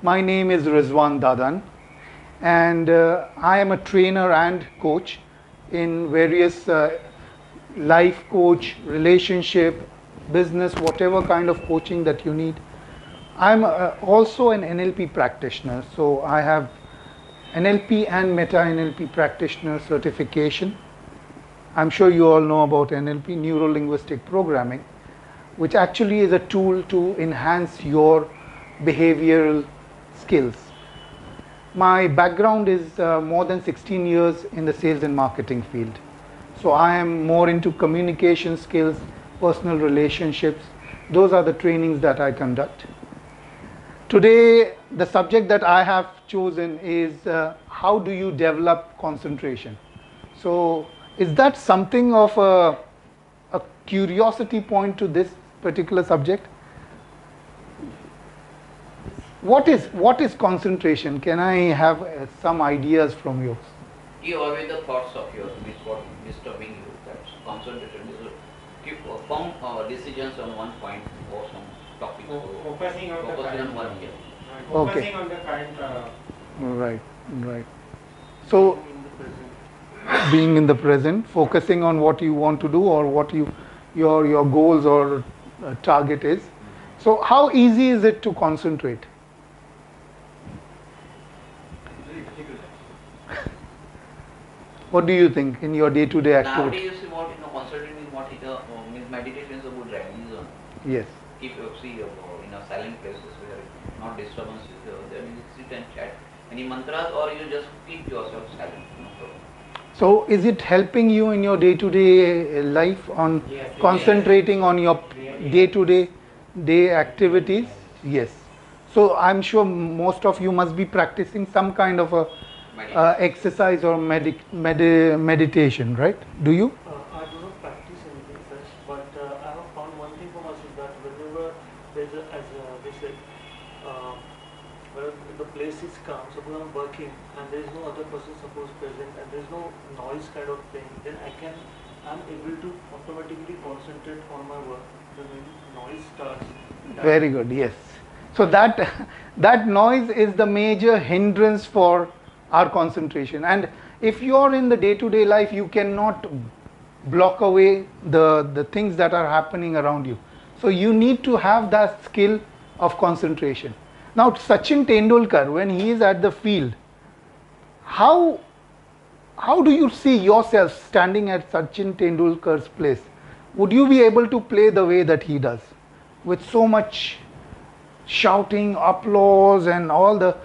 My name is Rizwan Dadan, and I am a trainer and coach in various life coach, relationship, business, whatever kind of coaching that you need. I'm also an NLP practitioner, so I have NLP and Meta NLP practitioner certification. I'm sure you all know about NLP, Neuro Linguistic Programming, which actually is a tool to enhance your behavioral skills. My background is more than 16 years in the sales and marketing field. So I am more into communication skills, personal relationships. Those are the trainings that I conduct. Today, the subject that I have chosen is how do you develop concentration? So is that something of a curiosity point to this particular subject? What is concentration? Can I have some ideas from you? Give away the thoughts of yours, which what disturbing you. That's concentration. Is keep firm decisions on one point or some topic. Focusing on one here. Focusing on the current. Right. So being in the present, focusing on what you want to do or what your goals or target is. So how easy is it to concentrate? What do you think in your day-to-day activity? Nowadays, you want concentrating what means meditation is a good remedy. Yes. Keep your silent places where not disturbance is there. Then you sit and chat. Any mantras or you just keep yourself silent. No problem. So is it helping you in your day-to-day life on concentrating on your day activities? Yes. So I'm sure most of you must be practicing some kind of a exercise or meditation, right? Do you? I do not practice anything such, but I have found one thing for myself that whenever there's they say, when the place is calm, suppose I'm working and there is no other person suppose present and there is no noise kind of thing, then I'm able to automatically concentrate on my work. Then when noise starts. Very good. Yes. So that noise is the major hindrance for our concentration, and if you are in the day-to-day life, you cannot block away the things that are happening around you. So you need to have that skill of concentration. Now Sachin Tendulkar, when he is at the field, how do you see yourself standing at Sachin Tendulkar's place? Would you be able to play the way that he does, with so much shouting, applause, and all the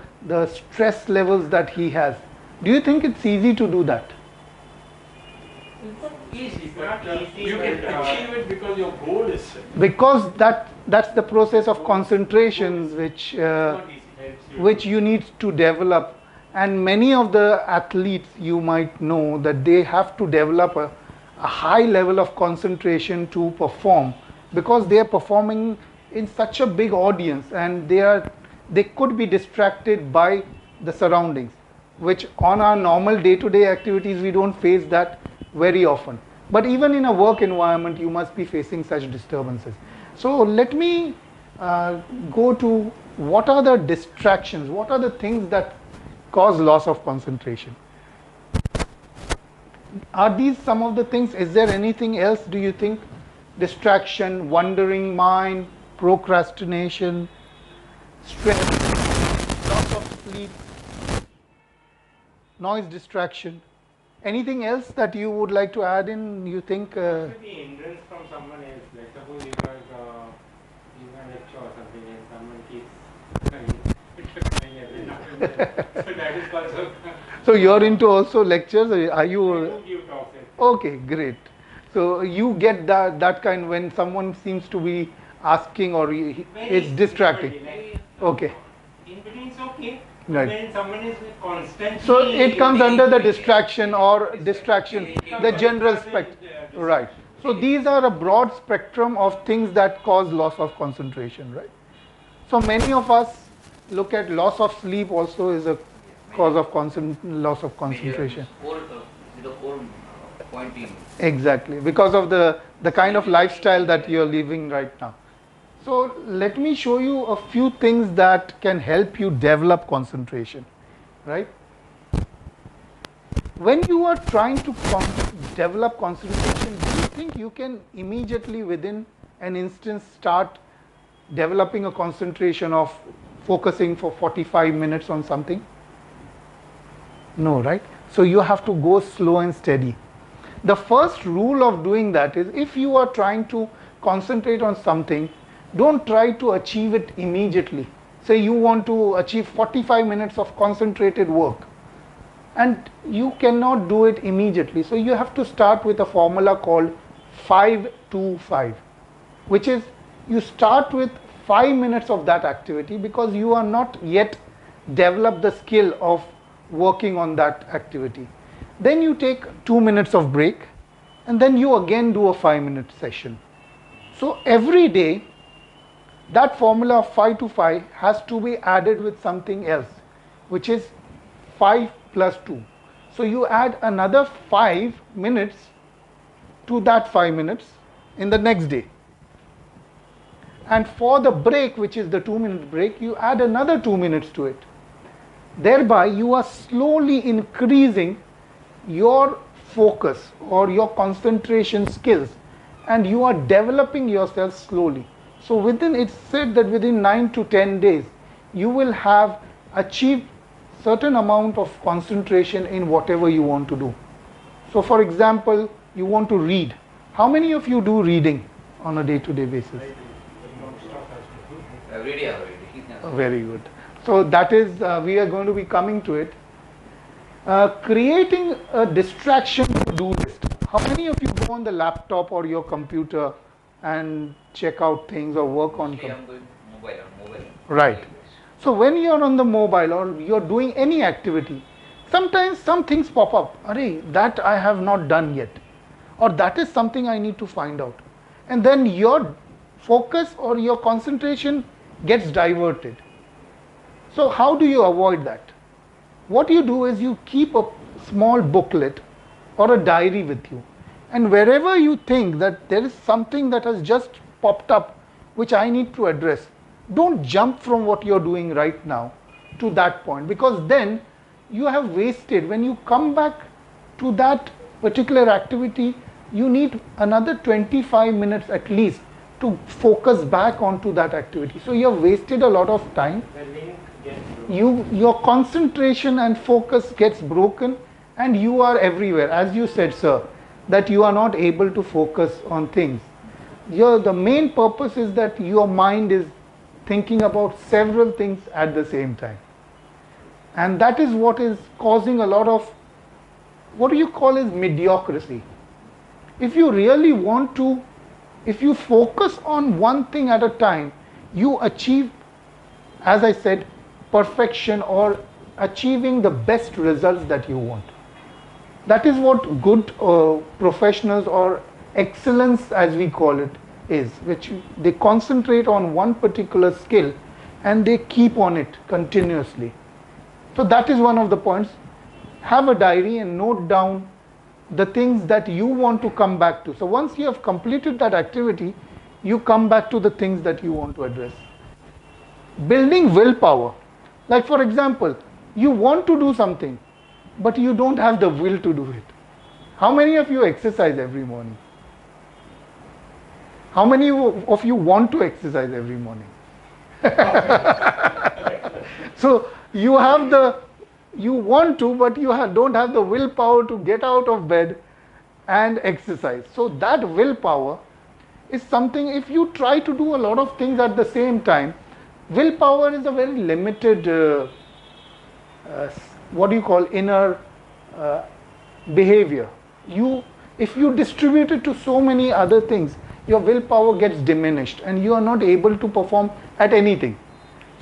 stress levels that he has? Do you think it's easy to do that? It's not easy, but you can achieve it because your goal is set. Because that's the process of concentration which you need to develop, and many of the athletes, you might know that they have to develop a high level of concentration to perform, because they are performing in such a big audience and they could be distracted by the surroundings, which on our normal day-to-day activities we don't face that very often. But even in a work environment, you must be facing such disturbances. So let me go to what are the distractions, what are the things that cause loss of concentration. Are these some of the things? Is there anything else, do you think? Distraction, wandering mind, procrastination, stress, loss of sleep, noise, distraction. Anything else that you would like to add in, you think? It could be hindrance from someone else. Like suppose you are giving a lecture or something and someone keeps coming every so that is also. So you're into also lectures? Are you? I do give talks. Okay, great. So you get that kind when someone seems to be asking or it's distracting. Okay. In between it's okay. Right. When someone is constantly. So it comes under the distraction or distraction, the general spectrum. Right. So these are a broad spectrum of things that cause loss of concentration, right? So many of us look at loss of sleep also is a cause of loss of concentration. The whole point in. Exactly, because of the kind of lifestyle that you're living right now. So let me show you a few things that can help you develop concentration, right? When you are trying to develop concentration, do you think you can immediately within an instance start developing a concentration of focusing for 45 minutes on something? No, right? So you have to go slow and steady. The first rule of doing that is, if you are trying to concentrate on something, don't try to achieve it immediately. Say you want to achieve 45 minutes of concentrated work, and you cannot do it immediately. So you have to start with a formula called 5-2-5, which is you start with 5 minutes of that activity because you are not yet developed the skill of working on that activity. Then you take 2 minutes of break, and then you again do a 5-minute session. So every day that formula of 5-5 has to be added with something else, which is 5 plus 2. So you add another 5 minutes to that 5 minutes in the next day. And for the break, which is the 2-minute break, you add another 2 minutes to it. Thereby you are slowly increasing your focus or your concentration skills, and you are developing yourself slowly. So within, it's said that within 9 to 10 days you will have achieved certain amount of concentration in whatever you want to do. So for example, you want to read. How many of you do reading on a day-to-day basis? Every day I'm reading. Very good. So that is, we are going to be coming to it. Creating a distraction to-do list. How many of you go on the laptop or your computer and check out things or work on Actually, I'm doing mobile. Right. So when you're on the mobile or you're doing any activity, sometimes some things pop up. Arey, that I have not done yet, or that is something I need to find out. And then your focus or your concentration gets diverted. So how do you avoid that? What you do is you keep a small booklet or a diary with you. And wherever you think that there is something that has just popped up which I need to address, don't jump from what you're doing right now to that point, because then you have wasted. When you come back to that particular activity, you need another 25 minutes at least to focus back onto that activity. So you have wasted a lot of time. The link gets broken. Your concentration and focus gets broken, and you are everywhere. As you said, sir, that you are not able to focus on things. The main purpose is that your mind is thinking about several things at the same time. And that is what is causing a lot of, what do you call as mediocrity. If you really want to, if you focus on one thing at a time, you achieve, as I said, perfection or achieving the best results that you want. That is what good professionals or excellence, as we call it, is, which they concentrate on one particular skill and they keep on it continuously. So that is one of the points. Have a diary and note down the things that you want to come back to. So once you have completed that activity, you come back to the things that you want to address. Building willpower. Like for example, you want to do something, but you don't have the will to do it. How many of you exercise every morning? How many of you want to exercise every morning? So you want to, but you don't have the willpower to get out of bed and exercise. So that willpower is something, if you try to do a lot of things at the same time, willpower is a very limited, inner behavior. If you distribute it to so many other things, your willpower gets diminished and you are not able to perform at anything.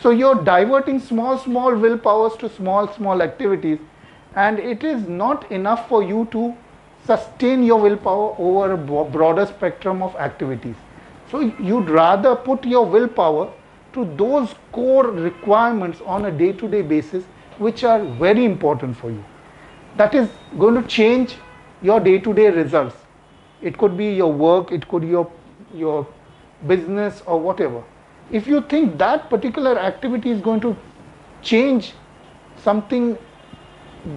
So you're diverting small willpowers to small activities, and it is not enough for you to sustain your willpower over a broader spectrum of activities. So you'd rather put your willpower to those core requirements on a day-to-day basis which are very important for you. That is going to change your day-to-day results. It could be your work, it could be your business or whatever. If you think that particular activity is going to change something,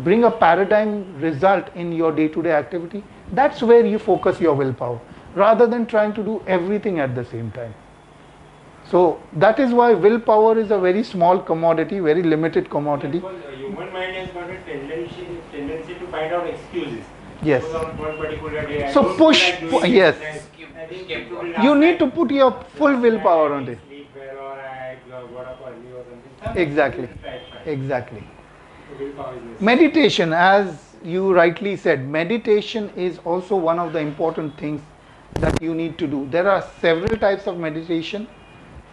bring a paradigm result in your day-to-day activity, that's where you focus your willpower, rather than trying to do everything at the same time. So that is why willpower is a very small commodity, very limited commodity. Because the human mind has got a tendency to find out excuses. Yes. So on one particular day, I So don't push, feel like doing yes. it, I think it would be You last need night. to put your full willpower on it. Sleep well, or I got up early or something. Exactly. Right. Exactly. So willpower is necessary. Meditation, as you rightly said, meditation is also one of the important things that you need to do. There are several types of meditation.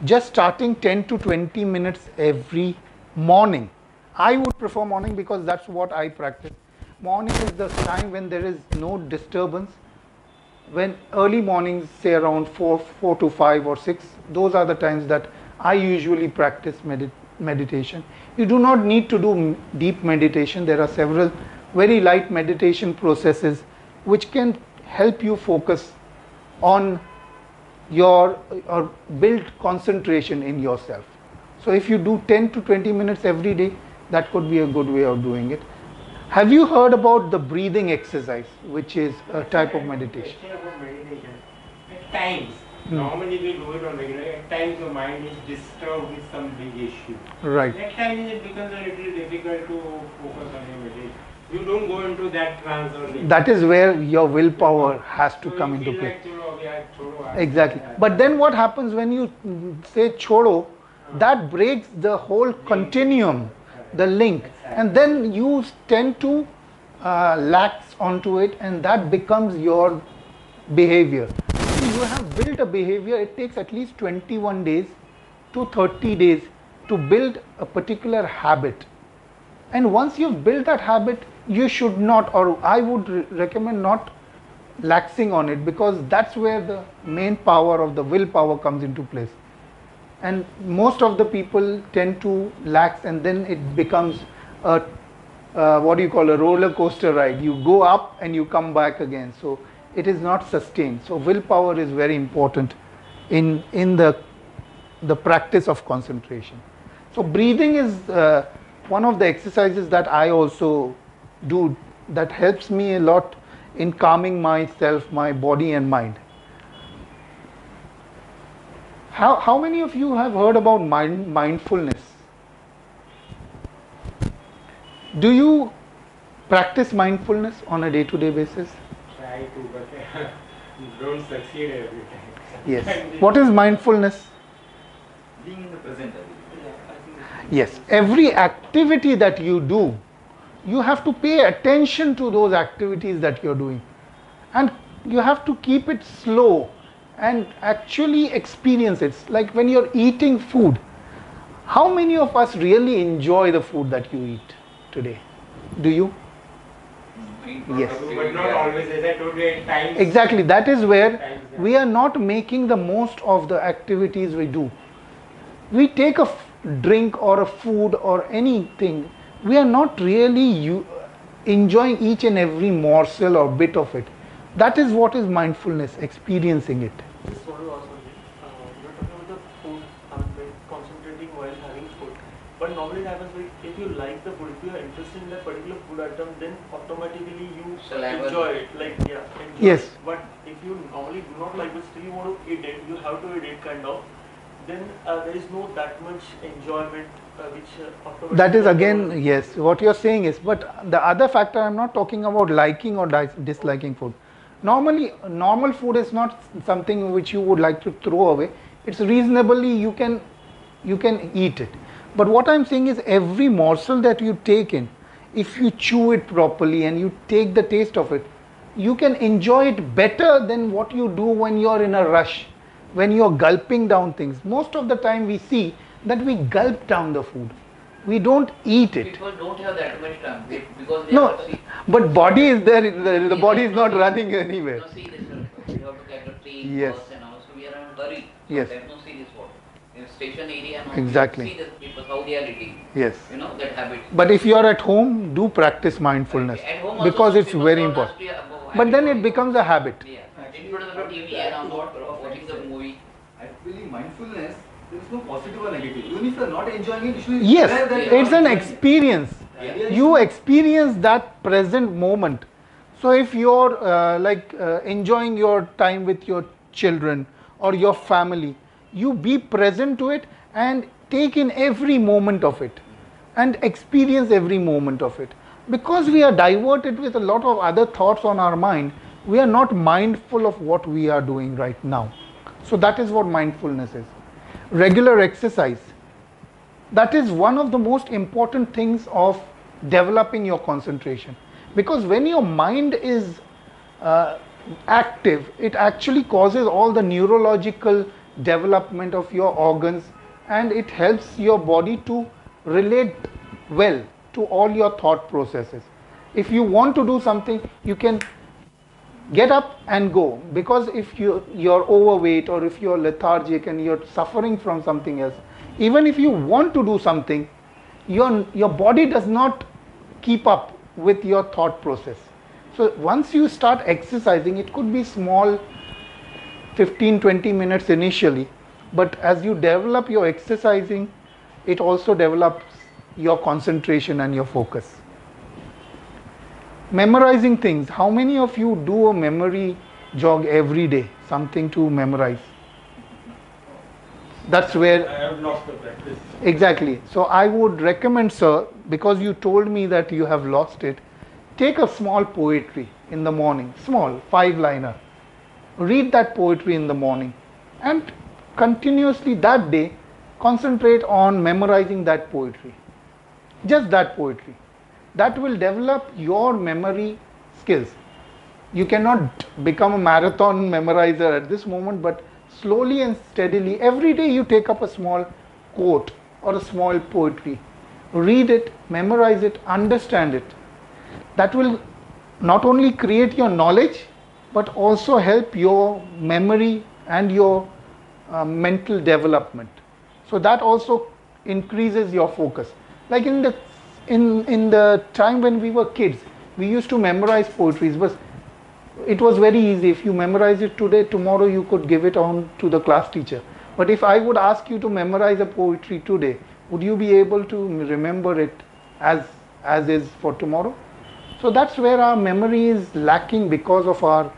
Just starting 10 to 20 minutes every morning. I would prefer morning because that's what I practice. Morning is the time when there is no disturbance. When early mornings, say around 4 to 5 or 6, those are the times that I usually practice meditation. You do not need to do deep meditation. There are several very light meditation processes which can help you focus on your or build concentration in yourself. So if you do 10 to 20 minutes every day, that could be a good way of doing it. Have you heard about the breathing exercise, which is a type of meditation? About meditation. At times, normally we do it on regular. At times, the mind is disturbed with some big issue. Right. At times, it becomes a little difficult to focus on your meditation. You don't go into that trance or that is where your willpower has to come into play. Exactly. But then what happens when you say chodo, that breaks the whole continuum, the link, and then you tend to lax onto it, and that becomes your behavior. You have built a behavior. It takes at least 21 days to 30 days to build a particular habit. And once you've built that habit, you should not, or I would recommend not laxing on it, because that's where the main power of the willpower comes into place. And most of the people tend to lax, and then it becomes a what do you call, a roller coaster ride. You go up and you come back again. So it is not sustained. So willpower is very important in the practice of concentration. So breathing is one of the exercises that I also do, that helps me a lot in calming myself, my body and mind. How many of you have heard about mindfulness? Do you practice mindfulness on a day-to-day basis? Try to, but don't succeed every time. Yes. What is mindfulness? Being in the present. Yes. Every activity that you do, you have to pay attention to those activities that you're doing. And you have to keep it slow and actually experience it. Like when you're eating food, how many of us really enjoy the food that you eat today? Do you? Yes. But not always, as I told you, at times. Exactly. That is where we are not making the most of the activities we do. We take a drink or a food or anything, we are not really enjoying each and every morsel or bit of it. That is what is mindfulness, experiencing it. Just want to ask one thing. You're talking about the food, concentrating while having food. But normally it happens if you like the food, if you are interested in that particular food item, then automatically you enjoy it. Like, yeah, enjoy yes. it. But if you normally do not like, but still you want to eat it, you have to eat it kind of, then there is no that much enjoyment which that is again, yes, what you're saying is, but the other factor, I'm not talking about liking or disliking food. Normally, normal food is not something which you would like to throw away. It's reasonably, you can eat it. But what I'm saying is, every morsel that you take in, if you chew it properly and you take the taste of it, you can enjoy it better than what you do when you're in a rush, when you're gulping down things. Most of the time we see that we gulp down the food. We don't eat it. People don't have that much time because they no, have to see. But body is there, the body is not running anywhere. No, see this, we have to catch a train, Yes. bus and also we are in a hurry. Yes. They have to see this what. In station area and Exactly. see the people, how they are eating. Yes. You know, that habit. But if you are at home, do practice mindfulness, At home also because it's people very don't important. ask you about But then it habit. becomes a habit. Yeah. In front of the TV and I'm not watching the movie. Actually, mindfulness, there is it's no positive or negative. Even if you are not enjoying it, you should Yes, aware that you are it's not an enjoying it. experience. The idea is You to- experience that present moment. So if you're enjoying your time with your children or your family, you be present to it and take in every moment of it and experience every moment of it. Because we are diverted with a lot of other thoughts on our mind, we are not mindful of what we are doing right now. So that is what mindfulness is. Regular exercise, that is one of the most important things of developing your concentration, because when your mind is uh, active, it actually causes all the neurological development of your organs, and it helps your body to relate well to all your thought processes. If you want to do something, you can get up and go, because if you're overweight or if you're lethargic and you're suffering from something else, even if you want to do something, your body does not keep up with your thought process. So once you start exercising, it could be small, 15-20 minutes initially, but as you develop your exercising, it also develops your concentration and your focus. Memorizing things. How many of you do a memory jog every day? Something to memorize. That's where. I have lost the practice. Exactly. So I would recommend, sir, because you told me that you have lost it, take a small poetry in the morning, small, 5-liner. Read that poetry in the morning and continuously that day concentrate on memorizing that poetry. Just that poetry. That will develop your memory skills. You cannot become a marathon memorizer at this moment, but slowly and steadily, every day you take up a small quote or a small poetry. Read it, memorize it, understand it. That will not only create your knowledge, but also help your memory and your mental development. So that also increases your focus. Like in the time when we were kids, we used to memorize poetries, but it was very easy. If you memorize it today, tomorrow you could give it on to the class teacher. But if I would ask you to memorize a poetry today, would you be able to remember it as is for tomorrow? So that's where our memory is lacking because of our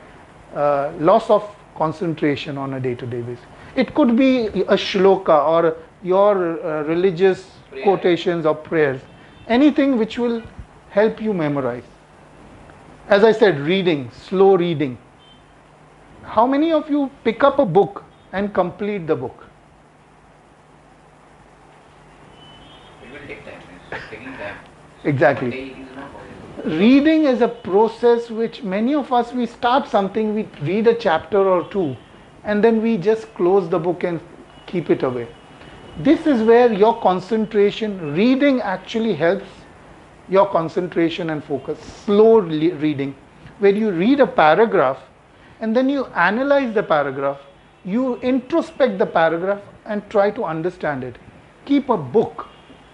loss of concentration on a day-to-day basis. It could be a shloka or your religious quotations or prayers, anything which will help you memorize. As I said, reading, slow reading. How many of you pick up a book and complete the book? It will take time. It's taking time. Exactly. One day it is not possible. Reading is a process which many of us, we start something, we read a chapter or two, and then we just close the book and keep it away. This is where your concentration, reading actually helps your concentration and focus. Slow reading, where you read a paragraph and then you analyze the paragraph, you introspect the paragraph and try to understand it. Keep a book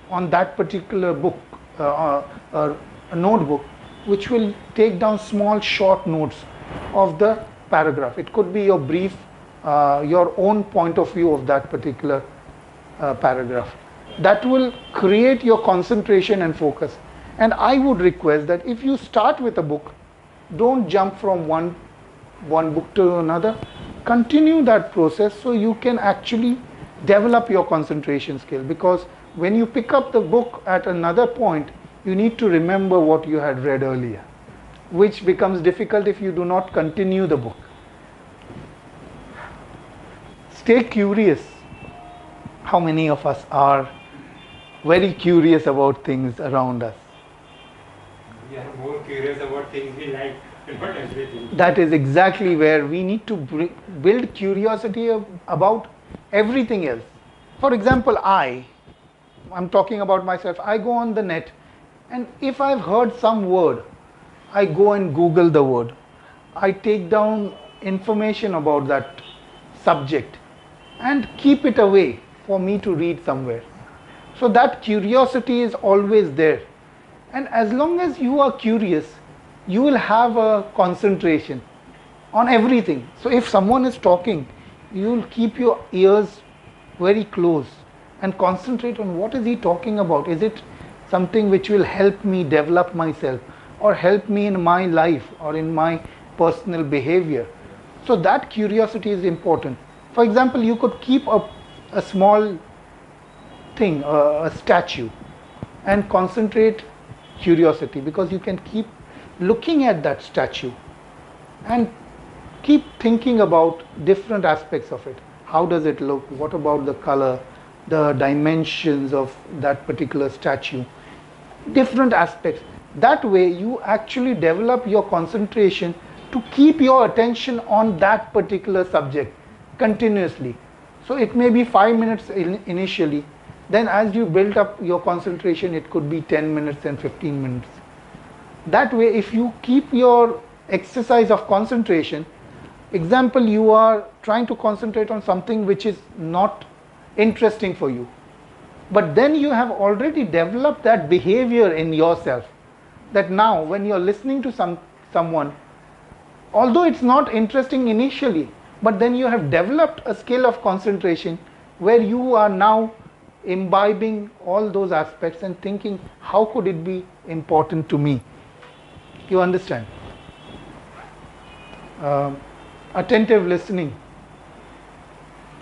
on that particular book, a notebook, which will take down small short notes of the paragraph. It could be your brief, your own point of view of that particular paragraph. That will create your concentration and focus. And I would request that if you start with a book, don't jump from one book to another. Continue that process so you can actually develop your concentration skill, because when you pick up the book at another point, you need to remember what you had read earlier, which becomes difficult if you do not continue the book. Stay curious. How many of us are very curious about things around us? We are more curious about things we like, not everything. That is exactly where we need to build curiosity about everything else. For example, I'm talking about myself. I go on the net, and if I've heard some word, I go and Google the word. I take down information about that subject and keep it away for me to read somewhere. So that curiosity is always there. And as long as you are curious, you will have a concentration on everything. So if someone is talking, you will keep your ears very close and concentrate on what is he talking about. Is it something which will help me develop myself or help me in my life or in my personal behavior? So that curiosity is important. For example, you could keep a small thing, a statue, and concentrate curiosity, because you can keep looking at that statue and keep thinking about different aspects of it. How does it look? What about the color, the dimensions of that particular statue? Different aspects. That way you actually develop your concentration to keep your attention on that particular subject continuously. So it may be 5 minutes initially, then as you build up your concentration, it could be 10 minutes and 15 minutes. That way, if you keep your exercise of concentration, example, you are trying to concentrate on something which is not interesting for you, but then you have already developed that behavior in yourself, that now when you are listening to someone, although it's not interesting initially, but then you have developed a skill of concentration where you are now imbibing all those aspects and thinking, how could it be important to me? You understand? Attentive listening.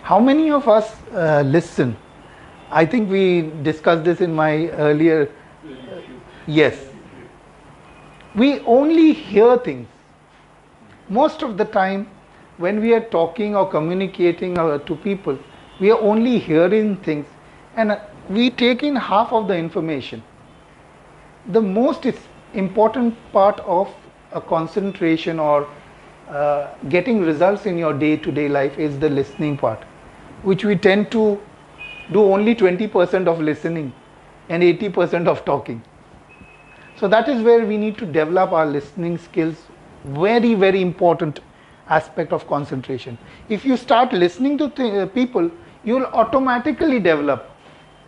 How many of us listen? I think we discussed this in my earlier. Yes. We only hear things. Most of the time, when we are talking or communicating to people, we are only hearing things, and we take in half of the information. The most important part of a concentration or getting results in your day-to-day life is the listening part, which we tend to do only 20% of listening and 80% of talking. So that is where we need to develop our listening skills. Very, very important aspect of concentration. If you start listening to people, you will automatically develop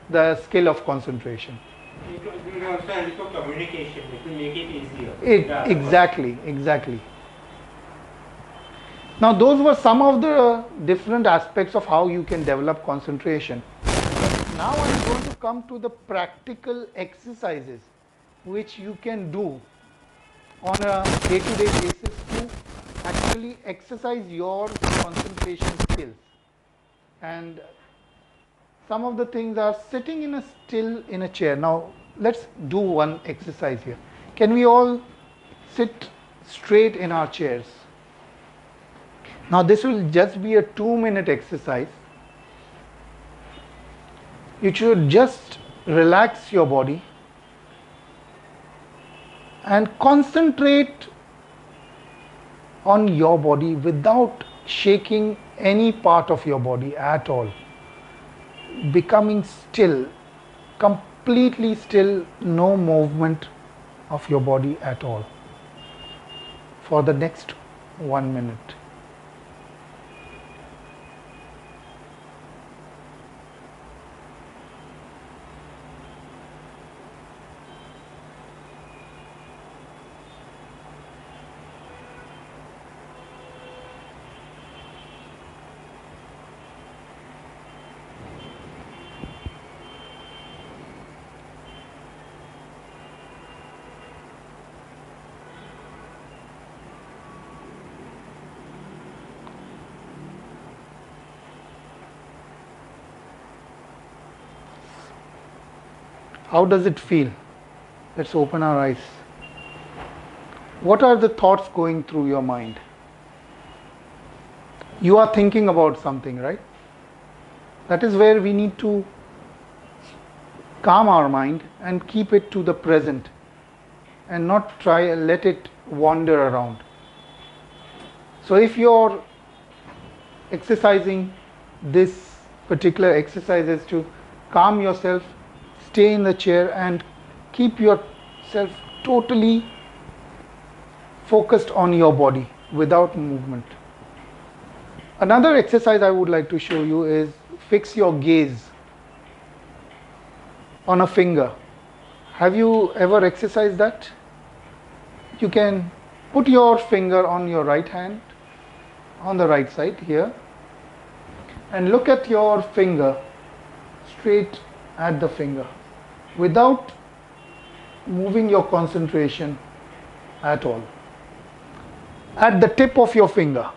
the skill of concentration. It will also help for communication. It will make it easier. Exactly. Now those were some of the different aspects of how you can develop concentration. Now I'm going to come to the practical exercises which you can do on a day-to-day basis to actually exercise your concentration skills. And some of the things are sitting still in a chair. Now let's do one exercise here. Can we all sit straight in our chairs? Now this will just be a 2-minute exercise. You should just relax your body and concentrate on your body without shaking any part of your body at all. Becoming still, completely still, no movement of your body at all for the next 1 minute. How does it feel? Let's open our eyes. What are the thoughts going through your mind? You are thinking about something, right? That is where we need to calm our mind and keep it to the present and not try and let it wander around. So if you're exercising this particular exercises to calm yourself, stay in the chair and keep yourself totally focused on your body without movement. Another exercise I would like to show you is fix your gaze on a finger. Have you ever exercised that? You can put your finger on your right hand, on the right side here, and look at your finger, straight at the finger, without moving your concentration at all. At the tip of your finger.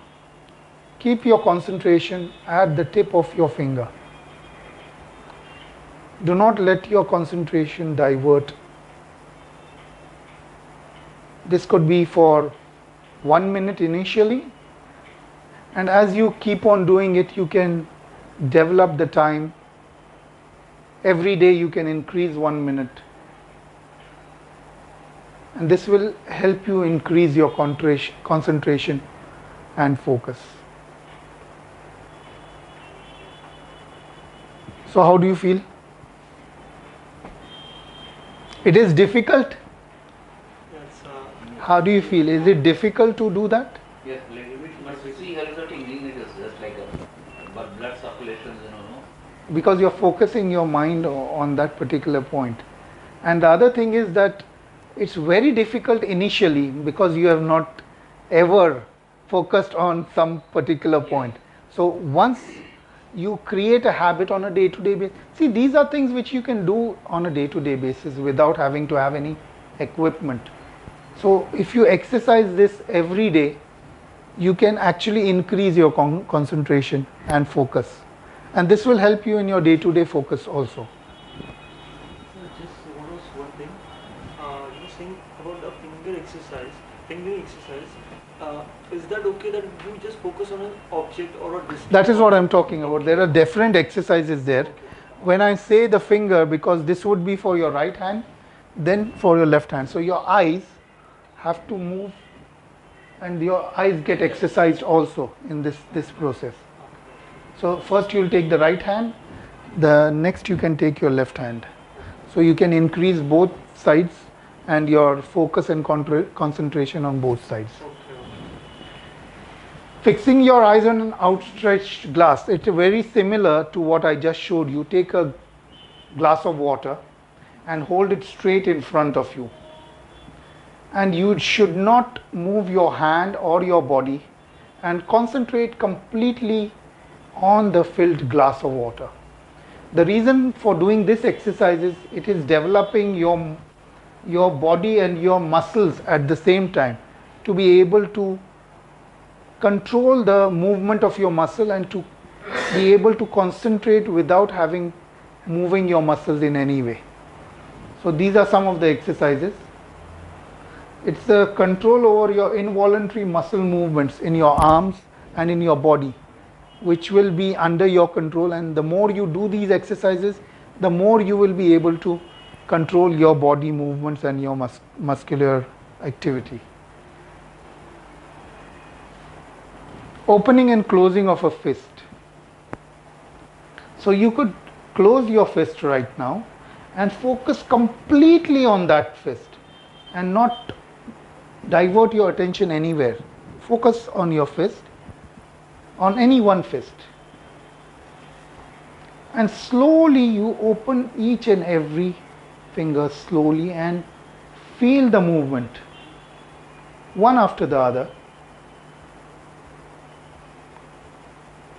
Keep your concentration at the tip of your finger. Do not let your concentration divert. This could be for 1 minute initially, and as you keep on doing it, you can develop the time. Every day you can increase 1 minute, and this will help you increase your concentration and focus. So how do you feel? It is difficult? Yes. How do you feel? Is it difficult to do that? Yes, little bit. But see, everything it is just like but blood circulation, no? Because you're focusing your mind on that particular point. And the other thing is that it's very difficult initially because you have not ever focused on some particular point. So once you create a habit on a day-to-day basis, see, these are things which you can do on a day-to-day basis without having to have any equipment. So if you exercise this every day, you can actually increase your concentration and focus, and this will help you in your day-to-day focus also. Just one thing. You were saying about the finger exercise. Is that okay that you just focus on an object or a distance? That is what I'm talking about. There are different exercises there. Okay. When I say the finger, because this would be for your right hand, then for your left hand. So your eyes have to move, and your eyes get exercised also in this process. So first you'll take the right hand, the next you can take your left hand. So you can increase both sides and your focus and concentration on both sides. Okay. Fixing your eyes on an outstretched glass, it's very similar to what I just showed you. Take a glass of water and hold it straight in front of you. And you should not move your hand or your body, and concentrate completely on the filled glass of water. The reason for doing this exercise is it is developing your body and your muscles at the same time to be able to control the movement of your muscle and to be able to concentrate without moving your muscles in any way. So these are some of the exercises. It's the control over your involuntary muscle movements in your arms and in your body, which will be under your control, and the more you do these exercises, the more you will be able to control your body movements and your muscular activity. Opening and closing of a fist. So you could close your fist right now and focus completely on that fist and not divert your attention anywhere. Focus on your fist, on any one fist, and slowly you open each and every finger slowly and feel the movement one after the other.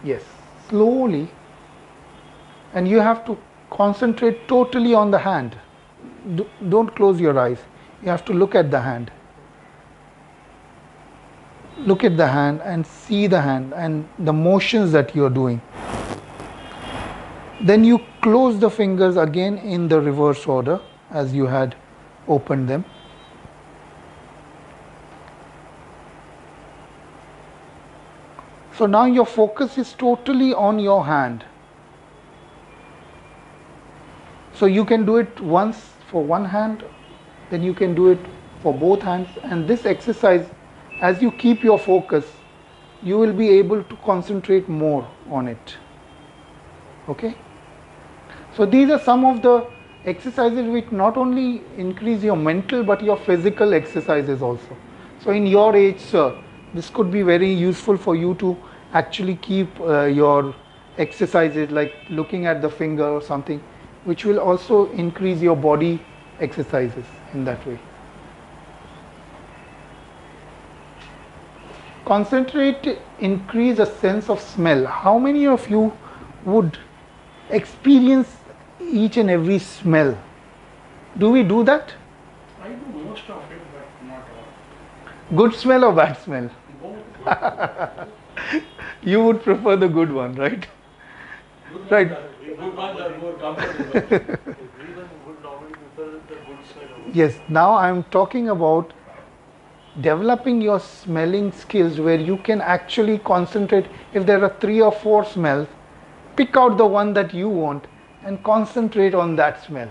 Yes, slowly, and you have to concentrate totally on the hand. Don't close your eyes. You have to look at the hand. Look at the hand and see the hand and the motions that you are doing. Then you close the fingers again in the reverse order as you had opened them. So now your focus is totally on your hand. So you can do it once for one hand, then you can do it for both hands, and this exercise, as you keep your focus, you will be able to concentrate more on it. Okay? So these are some of the exercises which not only increase your mental but your physical exercises also. So in your age, sir, this could be very useful for you to actually keep your exercises, like looking at the finger or something, which will also increase your body exercises in that way. concentrate increase a sense of smell. How many of you would experience each and every smell? Do we do that? I do most of it, but not all. Good smell or bad smell? Both. You would prefer the good one, right? Right. Good ones are more comfortable. Everyone would normally prefer the good smell over. Yes, now I'm talking about developing your smelling skills where you can actually concentrate. If there are 3 or 4 smells, pick out the one that you want and concentrate on that smell.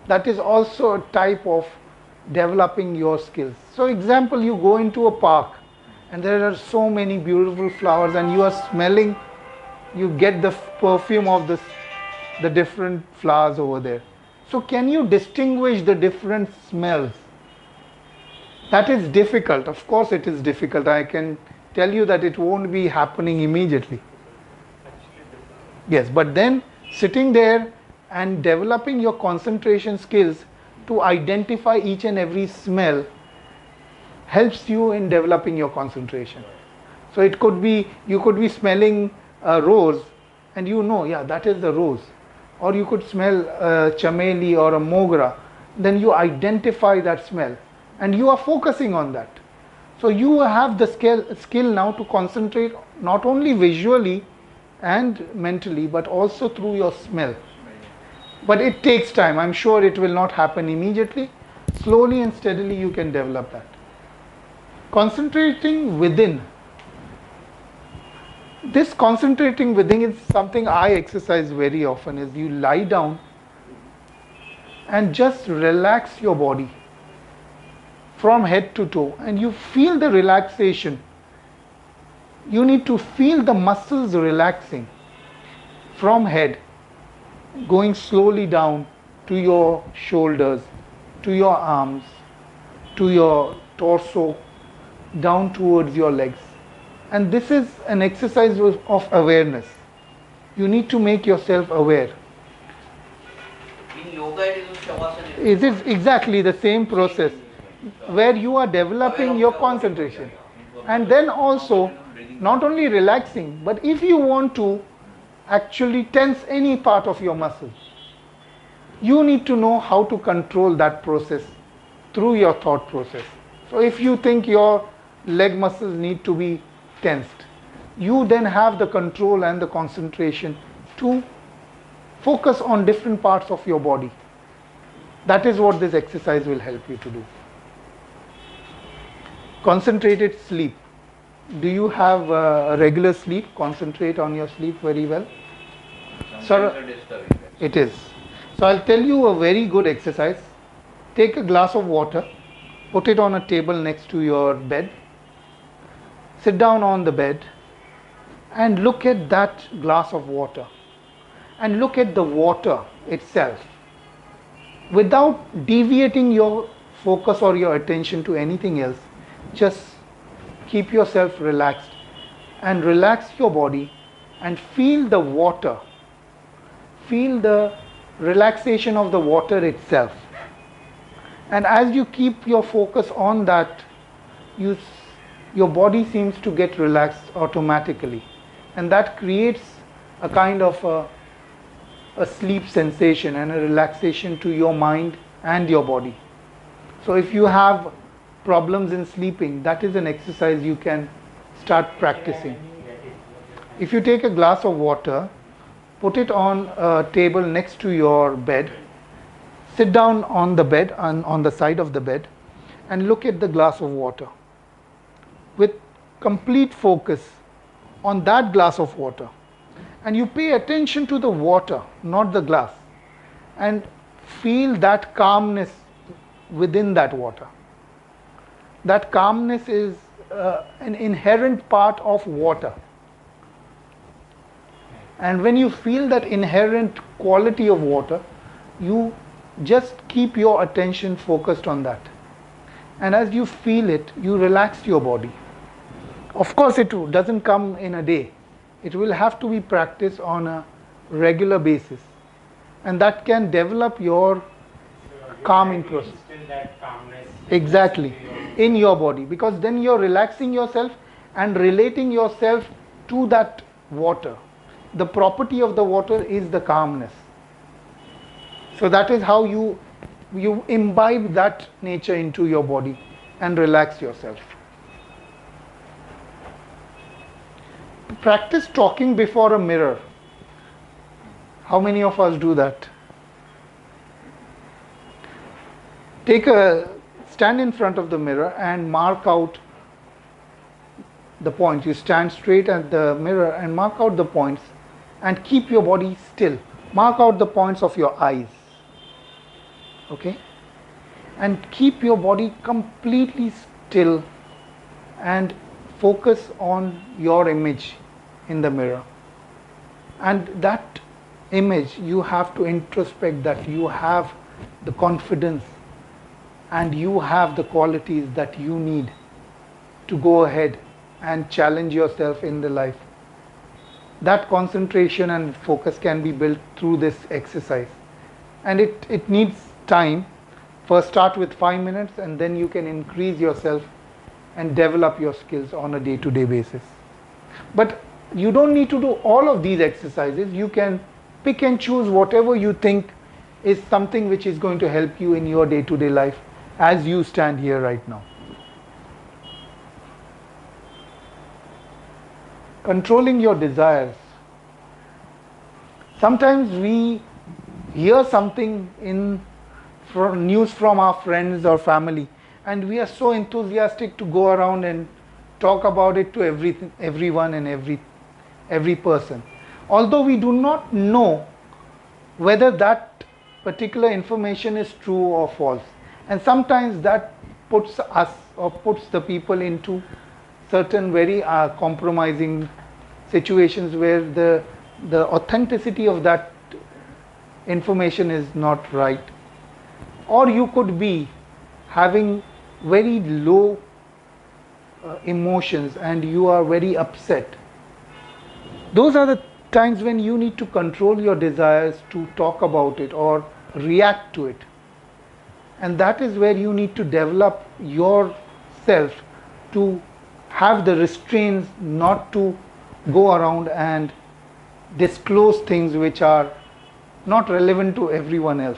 That is also a type of developing your skills. So example, you go into a park and there are so many beautiful flowers and you are smelling, you get the perfume of the different flowers over there. So can you distinguish the different smells? That is difficult. Of course it is difficult. I can tell you that it won't be happening immediately. Yes, but then sitting there and developing your concentration skills to identify each and every smell helps you in developing your concentration. So it could be, you could be smelling a rose and you know, yeah, that is the rose. Or you could smell a chameli or a mogra, then you identify that smell and you are focusing on that. So you have the skill now to concentrate not only visually and mentally but also through your smell. But it takes time. I'm sure it will not happen immediately. Slowly and steadily you can develop that. Concentrating within. This concentrating within is something I exercise very often. Is you lie down and just relax your body from head to toe and you feel the relaxation. You need to feel the muscles relaxing from head, going slowly down to your shoulders, to your arms, to your torso, down towards your legs. And this is an exercise of awareness. You need to make yourself aware. In yoga, it is shavasana. It is exactly the same process where you are developing your concentration. And then also, not only relaxing, but if you want to actually tense any part of your muscles, you need to know how to control that process through your thought process. So if you think your leg muscles need to be tensed, you then have the control and the concentration to focus on different parts of your body. That is what this exercise will help you to do. Concentrated sleep. Do you have a regular sleep? Concentrate on your sleep very well. Sometimes are disturbing. It is. So I'll tell you a very good exercise. Take a glass of water, put it on a table next to your bed, sit down on the bed and look at that glass of water and look at the water itself without deviating your focus or your attention to anything else. Just keep yourself relaxed and relax your body and feel the water. Feel the relaxation of the water itself. And as you keep your focus on that, your body seems to get relaxed automatically. And that creates a kind of a sleep sensation and a relaxation to your mind and your body. So if you have problems in sleeping, that is an exercise you can start practicing. If you take a glass of water, put it on a table next to your bed, sit down on the bed, on the side of the bed, and look at the glass of water with complete focus on that glass of water. And you pay attention to the water, not the glass, and feel that calmness within that water. That calmness is an inherent part of water. And when you feel that inherent quality of water, you just keep your attention focused on that. And as you feel it, you relax your body. Of course, it doesn't come in a day. It will have to be practiced on a regular basis. And that can develop your calming process. Still that calmness. Exactly. Your in your body, because then you're relaxing yourself and relating yourself to that water. The property of the water is the calmness. So that is how you imbibe that nature into your body and relax yourself. Practice talking before a mirror. How many of us do that? Stand in front of the mirror and mark out the points. You stand straight at the mirror and mark out the points and keep your body still. Mark out the points of your eyes. Okay? And keep your body completely still and focus on your image in the mirror. And that image, you have to introspect that you have the confidence and you have the qualities that you need to go ahead and challenge yourself in the life. That concentration and focus can be built through this exercise. And it needs time. First start with 5 minutes and then you can increase yourself and develop your skills on a day-to-day basis. But you don't need to do all of these exercises. You can pick and choose whatever you think is something which is going to help you in your day-to-day life as you stand here right now. Controlling your desires. Sometimes we hear something news from our friends or family, and we are so enthusiastic to go around and talk about it to everyone and every person. Although we do not know whether that particular information is true or false. And sometimes that puts us or puts the people into certain very compromising situations where the authenticity of that information is not right. Or you could be having very low emotions and you are very upset. Those are the times when you need to control your desires to talk about it or react to it. And that is where you need to develop yourself to have the restraints not to go around and disclose things which are not relevant to everyone else.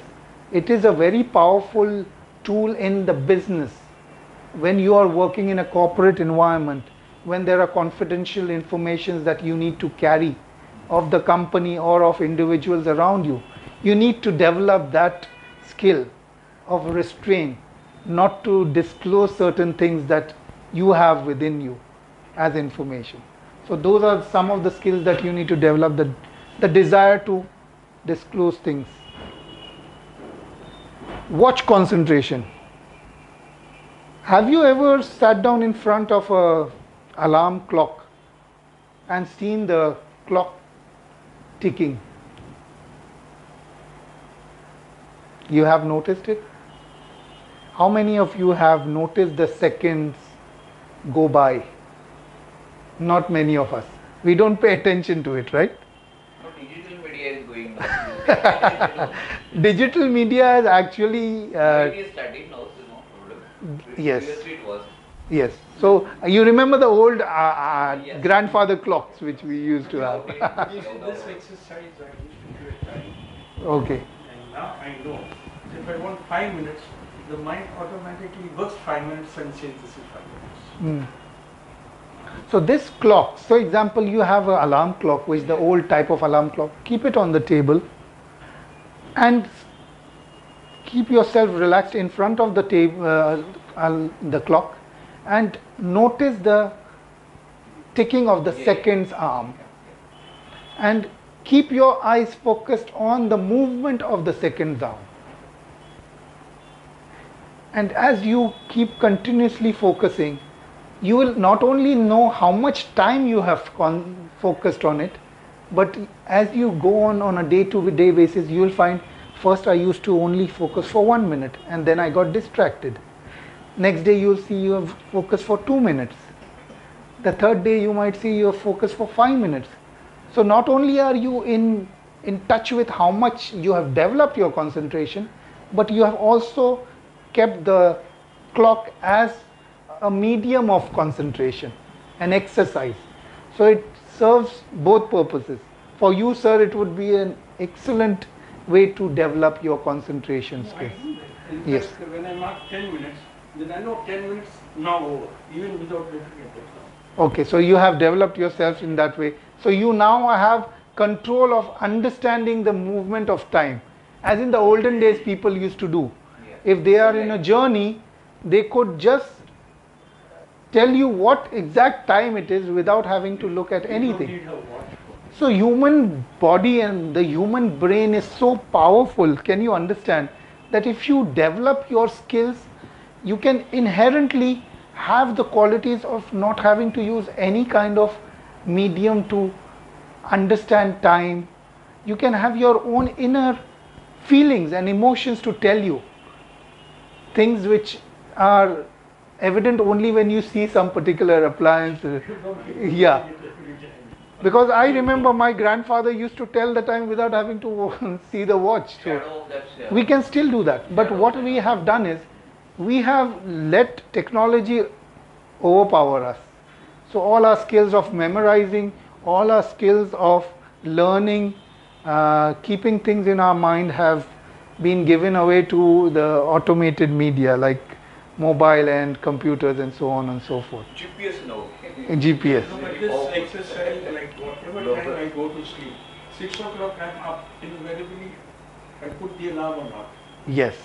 It is a very powerful tool in the business. When you are working in a corporate environment, when there are confidential information that you need to carry of the company or of individuals around you, you need to develop that skill of restraint, not to disclose certain things that you have within you as information. So those are some of the skills that you need to develop, the desire to disclose things. Watch concentration. Have you ever sat down in front of a alarm clock and seen the clock ticking? You have noticed it? How many of you have noticed the seconds go by? Not many of us. We don't pay attention to it, right? No, digital media is going down. Digital media is actually... it is studied now, yes. Previously it was. Yes. So you remember the old Yes. grandfather clocks which we used to have. This exercise I used to do at time. Okay. And now I know if I want 5 minutes, the mind automatically works 5 minutes and says this is 5 minutes. So this clock, so example, you have an alarm clock, which is the old type of alarm clock. Keep it on the table and keep yourself relaxed in front of the table, the clock, and notice the ticking of the seconds arm. And keep your eyes focused on the movement of the seconds arm. And as you keep continuously focusing, you will not only know how much time you have focused on it, but as you go on a day-to-day basis, you will find, first I used to only focus for 1 minute and then I got distracted. Next day you will see you have focused for 2 minutes. The third day you might see you have focused for 5 minutes. So not only are you in touch with how much you have developed your concentration, but you have also kept the clock as a medium of concentration, an exercise. So it serves both purposes. For you, sir, it would be an excellent way to develop your concentration No, I skills. do that. In Yes. fact, when I mark 10 minutes, then I know 10 minutes now over, even without looking at the clock. Okay, so you have developed yourself in that way. So you now have control of understanding the movement of time, as in the olden days people used to do. Yeah. If they are in a journey, they could just tell you what exact time it is without having to look at You don't anything. need a watch for So human body and the human brain is so powerful. Can you understand that if you develop your skills, you can inherently have the qualities of not having to use any kind of medium to understand time. You can have your own inner feelings and emotions to tell you things which are evident only when you see some particular appliance. Yeah. Because I remember my grandfather used to tell the time without having to see the watch. So Shadow, that's we can still do that. But what we have done is we have let technology overpower us. So all our skills of memorizing, all our skills of learning, keeping things in our mind have been given away to the automated media like mobile and computers and so on and so forth. GPS now. And GPS. No, but this exercise, like whatever time I go to sleep, 6 o'clock I'm up, invariably I put the alarm on up. Yes.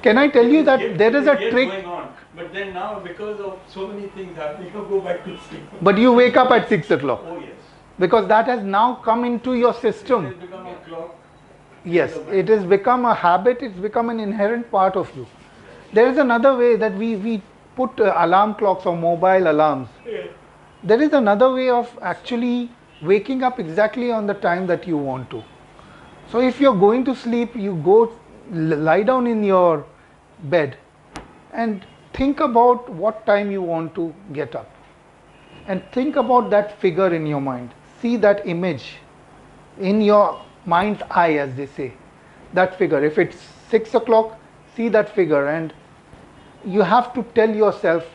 Can I tell you that there is a Yet trick? going on. But then now, because of so many things happening, you go back to sleep. But you wake up at 6 o'clock Oh yes. because that has now come into your It system. has become a clock. Yes, it has become a habit, it's become an inherent part of you. There is another way that we put alarm clocks or mobile alarms. Yeah. There is another way of actually waking up exactly on the time that you want to. So if you're going to sleep, you go lie down in your bed and think about what time you want to get up. And think about that figure in your mind. See that image in your mind's eye, as they say. That figure. If it's 6 o'clock, see that figure and you have to tell yourself,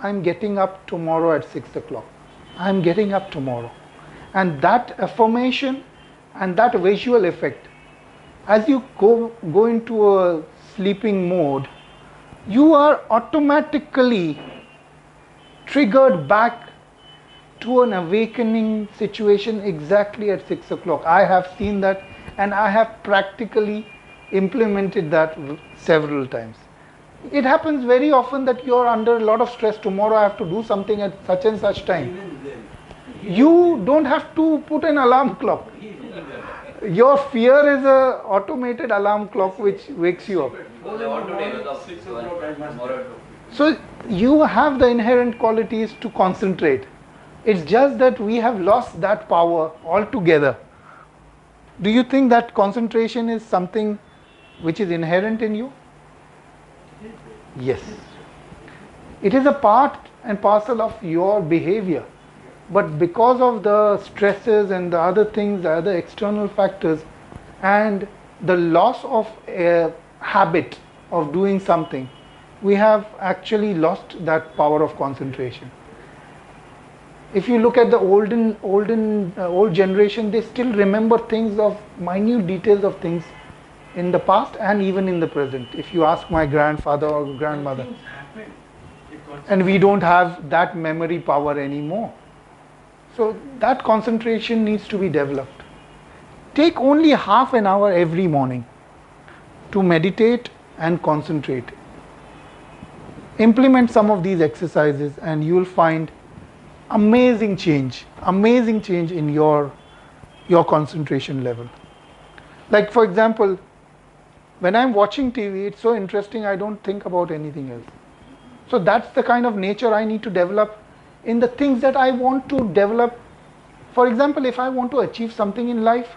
I'm getting up tomorrow at 6 o'clock. I'm getting up tomorrow. And that affirmation and that visual effect, as you go into a sleeping mode, you are automatically triggered back to an awakening situation exactly at 6 o'clock. I have seen that and I have practically implemented that several times. It happens very often that you are under a lot of stress. Tomorrow I have to do something at such and such time. Even then. You don't have to put an alarm clock. Your fear is a automated alarm clock which wakes you up. Because I want to develop 6 o'clock I must tomorrow. So you have the inherent qualities to concentrate. It's just that we have lost that power altogether. Do you think that concentration is something which is inherent in you? Yes. It is a part and parcel of your behavior. But because of the stresses and the other things, the other external factors, and the loss of a habit of doing something, we have actually lost that power of concentration. If you look at the old generation, they still remember things of minute details of things in the past and even in the present. If you ask my grandfather or grandmother, Things happen. and we don't have that memory power anymore. So that concentration needs to be developed. Take only half an hour every morning to meditate and concentrate. Implement some of these exercises and you will find amazing change in your concentration level. Like for example, when I'm watching TV, it's so interesting, I don't think about anything else. So that's the kind of nature I need to develop in the things that I want to develop. For example, if I want to achieve something in life,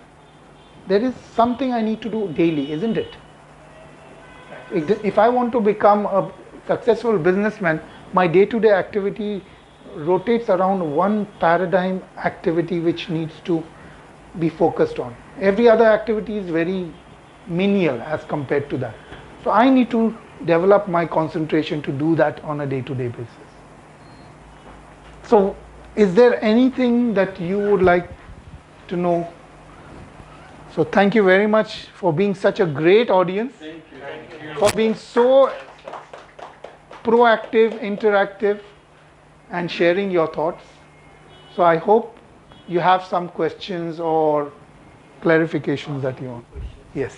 there is something I need to do daily, isn't it? If I want to become a successful businessman, my day-to-day activity rotates around one paradigm activity which needs to be focused on. Every other activity is very menial as compared to that. So I need to develop my concentration to do that on a day-to-day basis. So, is there anything that you would like to know? So, thank you very much for being such a great audience, Thank you. for being so proactive, interactive, and sharing your thoughts. So, I hope you have some questions or clarifications that you want. Yes.